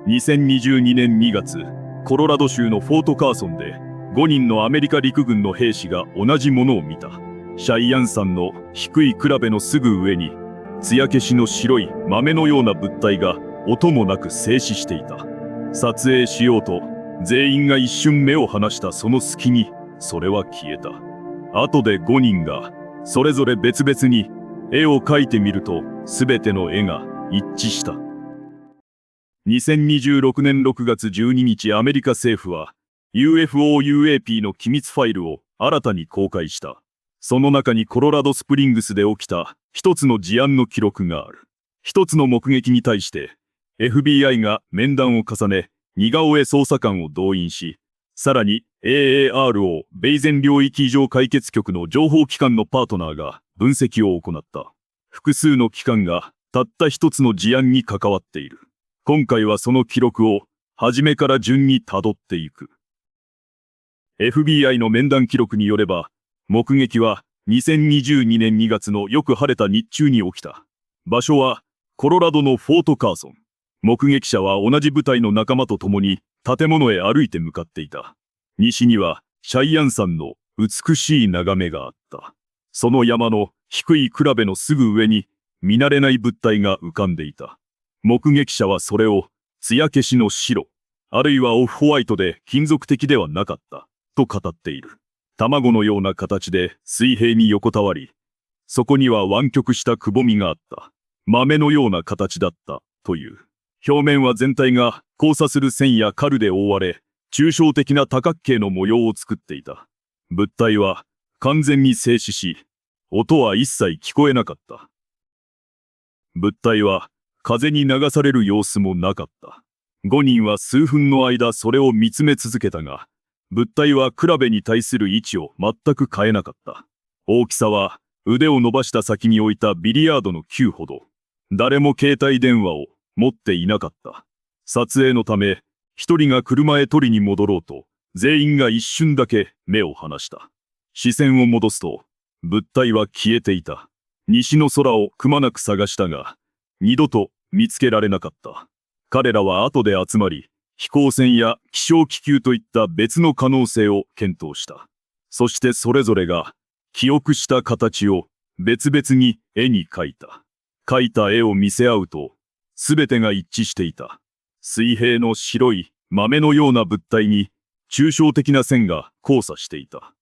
2022年2月、コロラド州のフォートカーソンで5人のアメリカ陸軍の兵士が同じものを見た。シャイアン山の低い比べのすぐ上に、艶消しの白い豆のような物体が音もなく静止していた。撮影しようと全員が一瞬目を離したその隙にそれは消えた。後で5人がそれぞれ別々に絵を描いてみると全ての絵が一致した。2026年6月12日アメリカ政府は UFO-UAP の機密ファイルを新たに公開した。その中にコロラドスプリングスで起きた一つの事案の記録がある。一つの目撃に対して FBI が面談を重ね似顔絵捜査官を動員し、さらに AARO ベイゼン領域異常解決局の情報機関のパートナーが分析を行った。複数の機関がたった一つの事案に関わっている。今回はその記録を初めから順に辿っていく。FBI の面談記録によれば、目撃は2022年2月のよく晴れた日中に起きた。場所はコロラドのフォートカーソン。目撃者は同じ部隊の仲間と共に建物へ歩いて向かっていた。西にはシャイアン山の美しい眺めがあった。その山の低い比べのすぐ上に見慣れない物体が浮かんでいた。目撃者はそれを艶消しの白、あるいはオフホワイトで金属的ではなかったと語っている。卵のような形で水平に横たわり、そこには湾曲したくぼみがあった。豆のような形だったという。表面は全体が交差する線やカルで覆われ、抽象的な多角形の模様を作っていた。物体は完全に静止し、音は一切聞こえなかった。物体は風に流される様子もなかった。5人は数分の間それを見つめ続けたが、物体は比べに対する位置を全く変えなかった。大きさは腕を伸ばした先に置いたビリヤードの球ほど。誰も携帯電話を持っていなかった。撮影のため、一人が車へ取りに戻ろうと、全員が一瞬だけ目を離した。視線を戻すと、物体は消えていた。西の空をくまなく探したが、二度と見つけられなかった。彼らは後で集まり、飛行船や気象気球といった別の可能性を検討した。そしてそれぞれが記憶した形を別々に絵に描いた。描いた絵を見せ合うと、すべてが一致していた。水平の白い豆のような物体に抽象的な線が交差していた。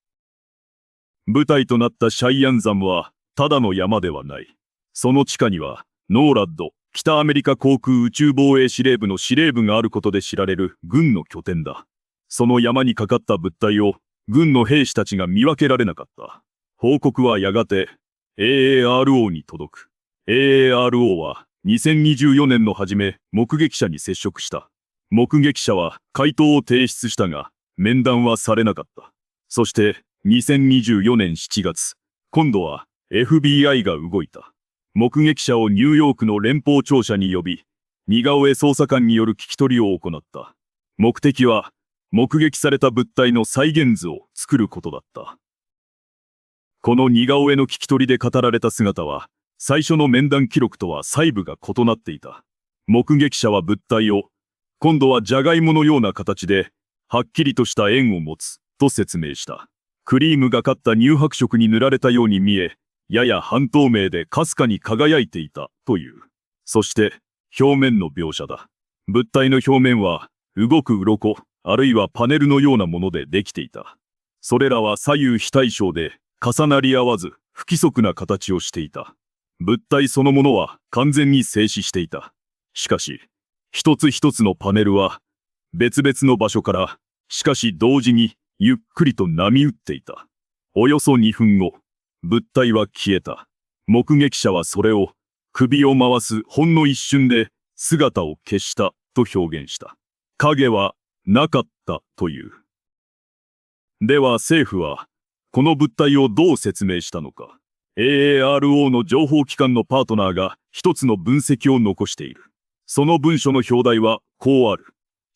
舞台となったシャイアン山はただの山ではない。その地下にはノーラッド、北アメリカ航空宇宙防衛司令部の司令部があることで知られる軍の拠点だ。その山にかかった物体を軍の兵士たちが見分けられなかった。報告はやがて AARO に届く。AARO は2024年の初め目撃者に接触した。目撃者は回答を提出したが面談はされなかった。そして2024年7月、今度は FBI が動いた。目撃者をニューヨークの連邦庁舎に呼び、似顔絵捜査官による聞き取りを行った。目的は、目撃された物体の再現図を作ることだった。この似顔絵の聞き取りで語られた姿は、最初の面談記録とは細部が異なっていた。目撃者は物体を、今度はジャガイモのような形で、はっきりとした円を持つ、と説明した。クリームがかった乳白色に塗られたように見え、やや半透明でかすかに輝いていたという。そして表面の描写だ。物体の表面は動く鱗あるいはパネルのようなものでできていた。それらは左右非対称で重なり合わず不規則な形をしていた。物体そのものは完全に静止していた。しかし一つ一つのパネルは別々の場所からしかし同時にゆっくりと波打っていた。およそ2分後、物体は消えた。目撃者はそれを首を回すほんの一瞬で姿を消したと表現した。影はなかったという。では政府はこの物体をどう説明したのか。AARO の情報機関のパートナーが一つの分析を残している。その文書の表題はこうある。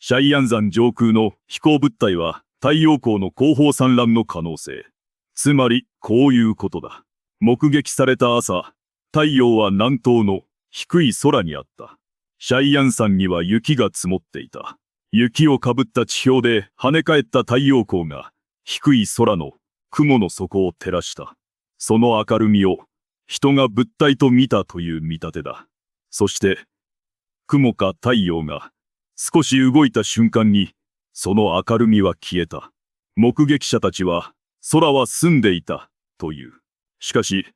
シャイアン山上空の飛行物体は太陽光の後方散乱の可能性。つまり、こういうことだ。目撃された朝、太陽は南東の低い空にあった。シャイアン山には雪が積もっていた。雪をかぶった地表で跳ね返った太陽光が低い空の雲の底を照らした。その明るみを人が物体と見たという見立てだ。そして、雲か太陽が少し動いた瞬間にその明るみは消えた。目撃者たちは空は澄んでいたという。しかし、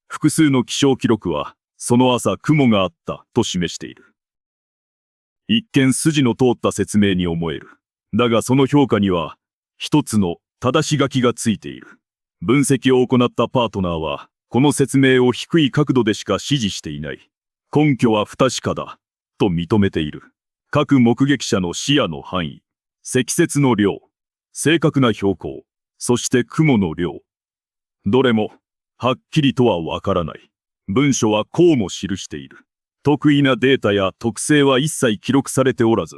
複数の気象記録はその朝雲があったと示している。一見筋の通った説明に思える。だがその評価には一つの正し書きがついている。分析を行ったパートナーはこの説明を低い角度でしか支持していない。根拠は不確かだと認めている。各目撃者の視野の範囲、積雪の量、正確な標高、そして雲の量。どれもはっきりとはわからない。文書はこうも記している。特異なデータや特性は一切記録されておらず、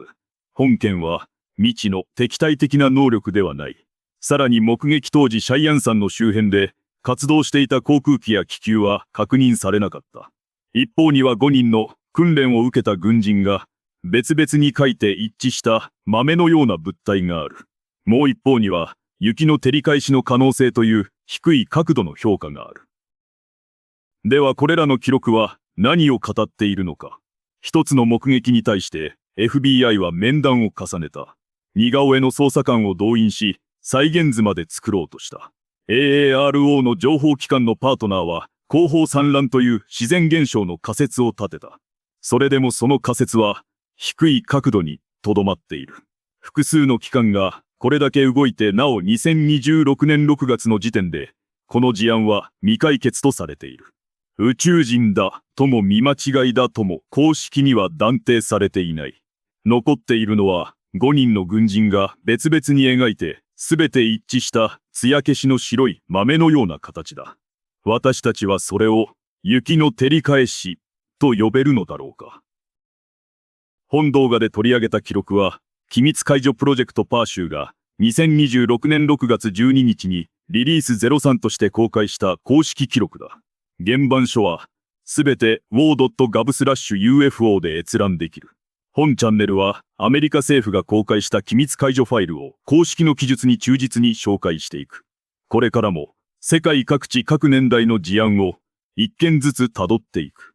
本件は未知の敵対的な能力ではない。さらに目撃当時シャイアン山の周辺で活動していた航空機や気球は確認されなかった。一方には5人の訓練を受けた軍人が別々に書いて一致した豆のような物体がある。もう一方には雪の照り返しの可能性という低い角度の評価がある。ではこれらの記録は何を語っているのか。一つの目撃に対して FBI は面談を重ねた。似顔絵の捜査官を動員し、再現図まで作ろうとした。AARO の情報機関のパートナーは、後方産卵という自然現象の仮説を立てた。それでもその仮説は、低い角度にとどまっている。複数の機関がこれだけ動いてなお2026年6月の時点で、この事案は未解決とされている。宇宙人だとも見間違いだとも公式には断定されていない。残っているのは5人の軍人が別々に描いて全て一致した艶消しの白い豆のような形だ。私たちはそれを雪の照り返しと呼べるのだろうか。本動画で取り上げた記録は機密解除プロジェクトパーシューが2026年6月12日にリリース03として公開した公式記録だ。原版書はすべて war.gov/UFO で閲覧できる。本チャンネルはアメリカ政府が公開した機密解除ファイルを公式の記述に忠実に紹介していく。これからも世界各地各年代の事案を一件ずつ辿っていく。